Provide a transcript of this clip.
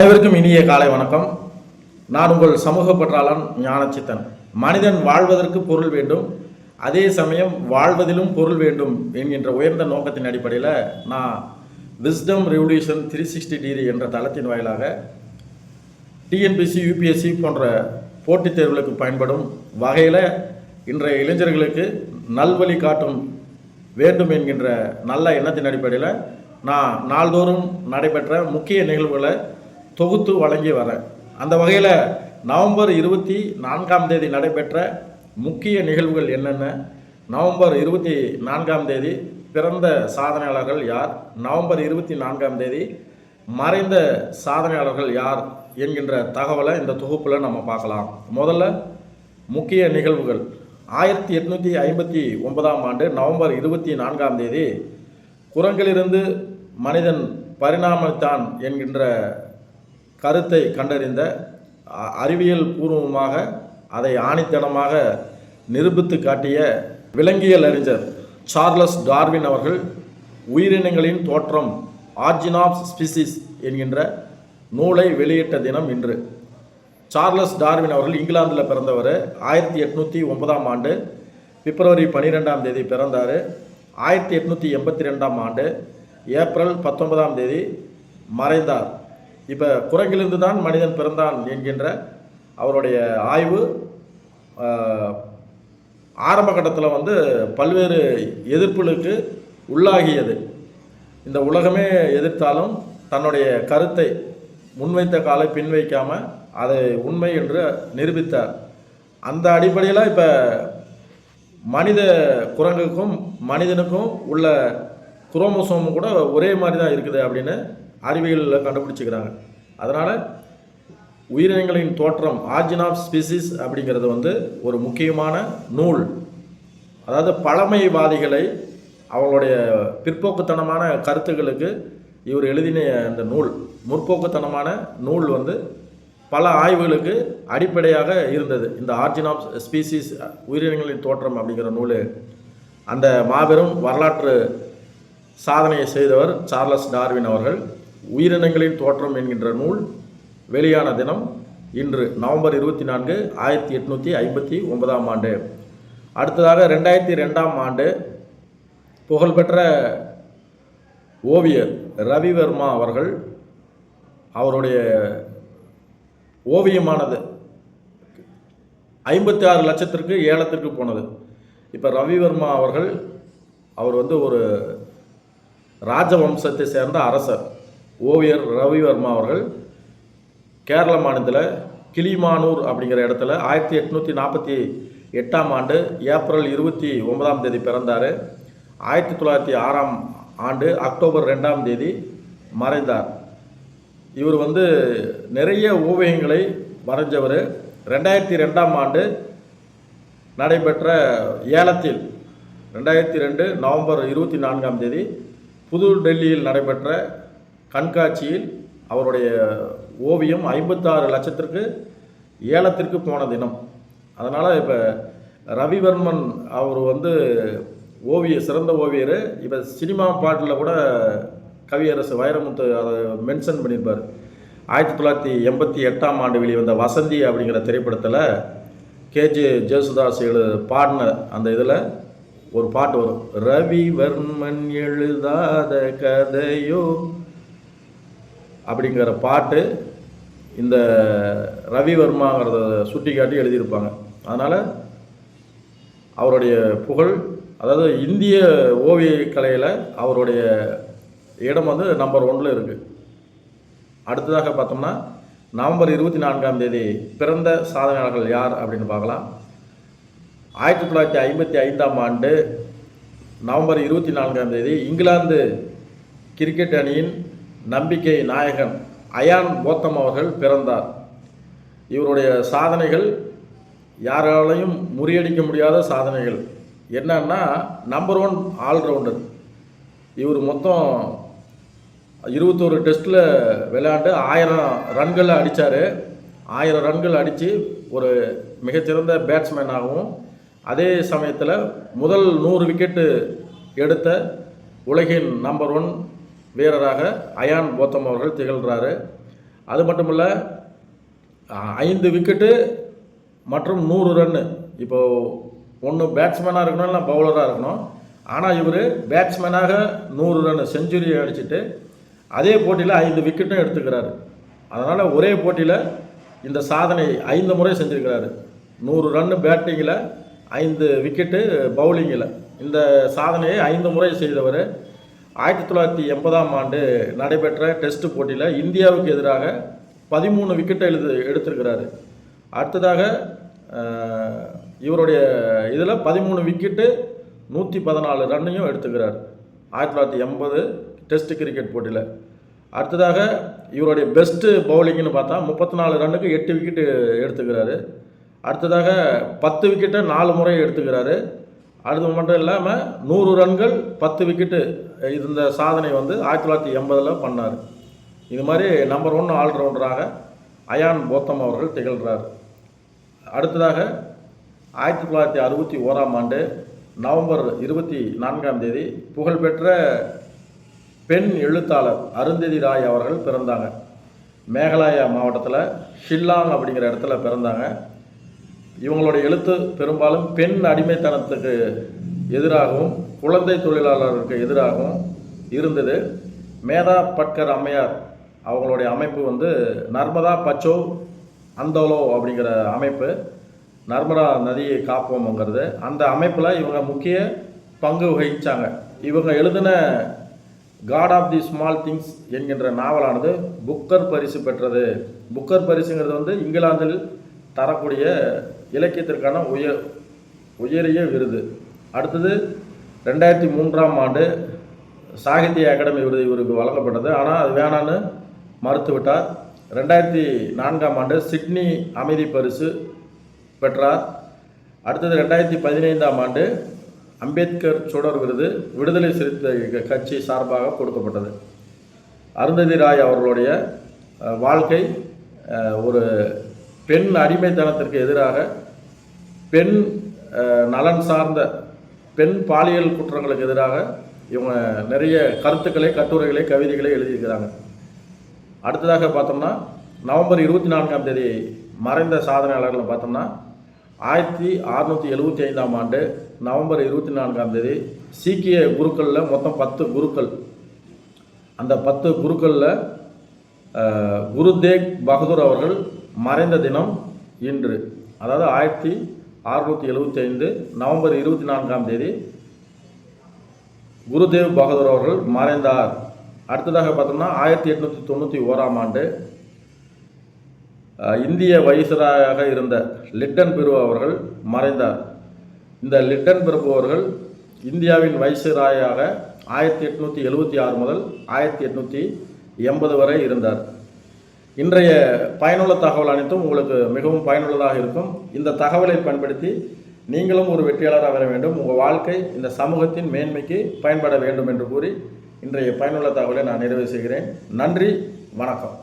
அனைவருக்கும் இனிய காலை வணக்கம். நான் உங்கள் சமூக பற்றாளன் ஞானச்சித்தன். மனிதன் வாழ்வதற்கு பொருள் வேண்டும், அதே சமயம் வாழ்வதிலும் பொருள் வேண்டும் என்கின்ற உயர்ந்த நோக்கத்தின் அடிப்படையில் நான் விஸ்டம் ரெவல்யூஷன் 360 டிகிரி என்ற தளத்தின் வாயிலாக டிஎன்பிசி, யூபிஎஸ்சி போன்ற போட்டித் தேர்வுகளுக்கு பயன்படும் வகையில் இன்றைய இளைஞர்களுக்கு நல்வழி காட்டும் வேண்டும் என்கின்ற நல்ல எண்ணத்தின் அடிப்படையில் நான் நாள்தோறும் நடைபெற்ற முக்கிய நிகழ்வுகளை தொகுத்து வழங்கி வரேன். அந்த வகையில் நவம்பர் 24 நடைபெற்ற முக்கிய நிகழ்வுகள் என்னென்ன, நவம்பர் 24 பிறந்த சாதனையாளர்கள் யார், நவம்பர் 24 மறைந்த சாதனையாளர்கள் யார் என்கின்ற தகவலை இந்த தொகுப்பில் நம்ம பார்க்கலாம். முதல்ல முக்கிய நிகழ்வுகள். 1859 நவம்பர் 24 குரங்கிலிருந்து மனிதன் பரிணாமத்தான் என்கின்ற கருத்தை கண்டறிந்த, அறிவியல் பூர்வமாக அதை ஆணித்தனமாக நிரூபித்து காட்டிய விலங்கியல் அறிஞர் சார்லஸ் டார்வின் அவர்கள் உயிரினங்களின் தோற்றம், ஆரிஜின் ஆஃப் ஸ்பீசிஸ் என்கின்ற நூலை வெளியிட்ட தினம் இன்று. சார்லஸ் டார்வின் அவர்கள் இங்கிலாந்தில் பிறந்தவர். 1809 பிப்ரவரி 12 பிறந்தார். 1882 ஏப்ரல் 19 மறைந்தார். இப்போ குரங்கிலிருந்து தான் மனிதன் பிறந்தான் என்கின்ற அவருடைய ஆய்வு ஆரம்ப கட்டத்தில் பல்வேறு எதிர்ப்புகளுக்கு உள்ளாகியது. இந்த உலகமே எதிர்த்தாலும் தன்னுடைய கருத்தை முன்வைத்த காலை பின் வைக்காமல் அதை உண்மை என்று நிரூபித்தார். அந்த அடிப்படையில் இப்போ மனித குரங்குக்கும் மனிதனுக்கும் உள்ள குரோமோசோம் கூட ஒரே மாதிரி தான் இருக்குது அப்படின்னு அறிவியலில் கண்டுபிடிச்சிக்கிறாங்க. அதனால் உயிரினங்களின் தோற்றம், ஆரிஜின் ஆஃப் ஸ்பீசிஸ் அப்படிங்கிறது ஒரு முக்கியமான நூல். அதாவது பழமைவாதிகளை அவங்களுடைய பிற்போக்குத்தனமான கருத்துக்களுக்கு இவர் எழுதின இந்த நூல், முற்போக்குத்தனமான நூல் பல ஆய்வுகளுக்கு அடிப்படையாக இருந்தது. இந்த ஆரிஜின் ஆஃப் ஸ்பீசிஸ், உயிரினங்களின் தோற்றம் அப்படிங்கிற நூல். அந்த மாபெரும் வரலாற்று சாதனையை செய்தவர் சார்லஸ் டார்வின் அவர்கள். உயிரினங்களின் தோற்றம் என்கின்ற நூல் வெளியான தினம் இன்று நவம்பர் 24, 1859. அடுத்ததாக 2002 புகழ்பெற்ற ஓவியர் ரவிவர்மா அவர்கள், அவருடைய ஓவியமானது 56 லட்சத்திற்கு ஏலத்திற்கு போனது. இப்போ ரவிவர்மா அவர்கள் அவர் ஒரு ராஜவம்சத்தை சேர்ந்த அரசர். ஓவியர் ரவிவர்மா அவர்கள் கேரள மாநிலத்தில் கிளிமானூர் அப்படிங்கிற இடத்துல 1848 ஏப்ரல் 29 பிறந்தார். 1906 அக்டோபர் 2 மறைந்தார். இவர் நிறைய ஓவியங்களை வரைஞ்சவர். 2002 நடைபெற்ற ஏலத்தில் 2002 நவம்பர் 24 புது டெல்லியில் நடைபெற்ற கண்காட்சியில் அவருடைய ஓவியம் 56 லட்சத்திற்கு ஏலத்திற்கு போன தினம். அதனால் இப்போ ரவிவர்மன் அவர் சிறந்த ஓவியர். இப்போ சினிமா பாட்டில் கூட கவியரசு வைரமுத்து அதை மென்ஷன் பண்ணியிருப்பார். 1988 வெளிவந்த வசந்தி அப்படிங்கிற திரைப்படத்தில் கேஜே ஜேசுதாஸ் பாடின அந்த இதில் ஒரு பாட்டு வரும். ரவிவர்மன் எழுதாத கதையோ அப்படிங்கிற பாட்டு இந்த ரவிவர்மாங்கிறத சுட்டி காட்டி எழுதியிருப்பாங்க. அதனால் அவருடைய புகழ், அதாவது இந்திய ஓவிய கலையில் அவருடைய இடம் நம்பர் 1 இருக்குது. அடுத்ததாக பார்த்தோம்னா நவம்பர் 24 பிறந்த சாதனையாளர்கள் யார் அப்படின்னு பார்க்கலாம். 1955 நவம்பர் 24 இங்கிலாந்து கிரிக்கெட் அணியின் நம்பிக்கை நாயகன் அயான் போத்தம் அவர்கள் பிறந்தார். இவருடைய சாதனைகள் யாராலையும் முறியடிக்க முடியாத சாதனைகள். என்னன்னா, நம்பர் 1 ஆல்ரவுண்டர். இவர் மொத்தம் 21 டெஸ்ட்டில் விளையாண்டு 1000 ரன்களை அடித்தார். 1000 ரன்கள் அடித்து ஒரு மிகச்சிறந்த பேட்ஸ்மேனாகவும், அதே சமயத்தில் முதல் 100 விக்கெட்டு எடுத்த உலகின் நம்பர் 1 வீரராக அயான் போத்தம் அவர்கள் திகழ்கிறாரு. அது மட்டும் இல்லை 5 விக்கெட்டு மற்றும் 100 ரன்னு. இப்போது ஒன்று பேட்ஸ்மேனாக இருக்கணும், இல்லை பவுலராக இருக்கணும். ஆனால் இவர் பேட்ஸ்மேனாக 100 ரன் செஞ்சுரி அடிச்சுட்டு அதே போட்டியில் 5 விக்கெட்டும் எடுத்துக்கிறாரு. அதனால் ஒரே போட்டியில் இந்த சாதனை 5 முறை செஞ்சுருக்கிறாரு. 100 ரன்னு பேட்டிங்கில், 5 விக்கெட்டு பவுலிங்கில். இந்த சாதனையை 5 முறை செய்தவர் 1980ஆம் ஆண்டு நடைபெற்ற டெஸ்ட் போட்டியில் இந்தியாவுக்கு எதிராக 13 விக்கெட்டை எடுத்திருக்கிறாரு. அடுத்ததாக இவருடைய இதில் 13 விக்கெட்டு 114 ரன்னையும் எடுத்துக்கிறார் 1980 டெஸ்ட் கிரிக்கெட் போட்டியில். அடுத்ததாக இவருடைய பெஸ்ட்டு பவுலிங்னு பார்த்தா 34 ரன்னுக்கு 8 விக்கெட்டு எடுத்துக்கிறாரு. அடுத்ததாக 10 விக்கெட்டை 4 முறை எடுத்துக்கிறாரு. அது மட்டும் இல்லாமல் 100 ரன்கள் 10 விக்கெட்டு இந்த சாதனை 1980 பண்ணார். இது மாதிரி நம்பர் 1 ஆல்ரவுண்டராக அயான் போத்தம் அவர்கள் திகழ்கிறார். அடுத்ததாக 1961ஆம் ஆண்டு நவம்பர் 24ஆம் தேதி புகழ்பெற்ற பெண் எழுத்தாளர் அருந்ததி ராய் அவர்கள் பிறந்தாங்க. மேகாலயா மாவட்டத்தில் ஷில்லாங் அப்படிங்கிற இடத்துல பிறந்தாங்க. இவங்களுடைய எழுத்து பெரும்பாலும் பெண் அடிமைத்தனத்துக்கு எதிராகவும் குழந்தை தொழிலாளருக்கு எதிராகவும் இருந்தது. மேதா பட்கர் அம்மையார் அவங்களுடைய அமைப்பு நர்மதா பச்சோ அந்தோலோ அப்படிங்கிற அமைப்பு, நர்மதா நதியை காப்போம்ங்கிறது. அந்த அமைப்பில் இவங்க முக்கிய பங்கு வகித்தாங்க. இவங்க எழுதின God of the Small Things என்கின்ற நாவலானது புக்கர் பரிசு பெற்றது. புக்கர் பரிசுங்கிறது இங்கிலாந்தில் தரக்கூடிய இலக்கியத்திற்கான உயரிய விருது. அடுத்தது 2003ஆம் ஆண்டு சாகித்ய அகாடமி விருது இவருக்கு வழங்கப்பட்டது. ஆனால் அது வேணான்னு மறுத்துவிட்டார். 2004ஆம் ஆண்டு சிட்னி அமைதி பரிசு பெற்றார். அடுத்தது 2015ஆம் ஆண்டு அம்பேத்கர் சுடர் விருது விடுதலை சிறுத்தை கட்சி சார்பாக கொடுக்கப்பட்டது. அருந்ததி ராய் அவர்களுடைய வாழ்க்கை ஒரு பெண் அடிமைத்தனத்திற்கு எதிராக, பெண் நலன் சார்ந்த, பெண் பாலியல் குற்றங்களுக்கு எதிராக இவங்க நிறைய கருத்துக்களை, கட்டுரைகளை, கவிதைகளை எழுதியிருக்கிறாங்க. அடுத்ததாக பார்த்தோம்னா நவம்பர் 24ஆம் தேதி மறைந்த சாதனையாளர்கள் பார்த்தோம்னா 1675ஆம் ஆண்டு நவம்பர் 24ஆம் தேதி சீக்கிய குருக்களில் மொத்தம் 10 குருக்கள். அந்த 10 குருக்களில் குரு தேக் பகதூர் அவர்கள் மறைந்த தினம் இன்று. அதாவது 1675 நவம்பர் 24ஆம் தேதி குருதேவ் பகதூர் அவர்கள் மறைந்தார். அடுத்ததாக பார்த்தோம்னா 1891ஆம் ஆண்டு இந்திய வைஸ்ராயாக இருந்த லிட்டன் பிரபு அவர்கள் மறைந்தார். இந்த லிட்டன் பிரபு அவர்கள் இந்தியாவின் வைஸ்ராயாக 1876 முதல் 1880 வரை இருந்தார். இன்றைய பயனுள்ள தகவல் அனைத்தும் உங்களுக்கு மிகவும் பயனுள்ளதாக இருக்கும். இந்த தகவலை பயன்படுத்தி நீங்களும் ஒரு வெற்றியாளராக வர வேண்டும். உங்கள் வாழ்க்கை இந்த சமூகத்தின் மேன்மைக்கு பயன்பட வேண்டும் என்று கூறி இன்றைய பயனுள்ள தகவலை நான் நிறைவு செய்கிறேன். நன்றி, வணக்கம்.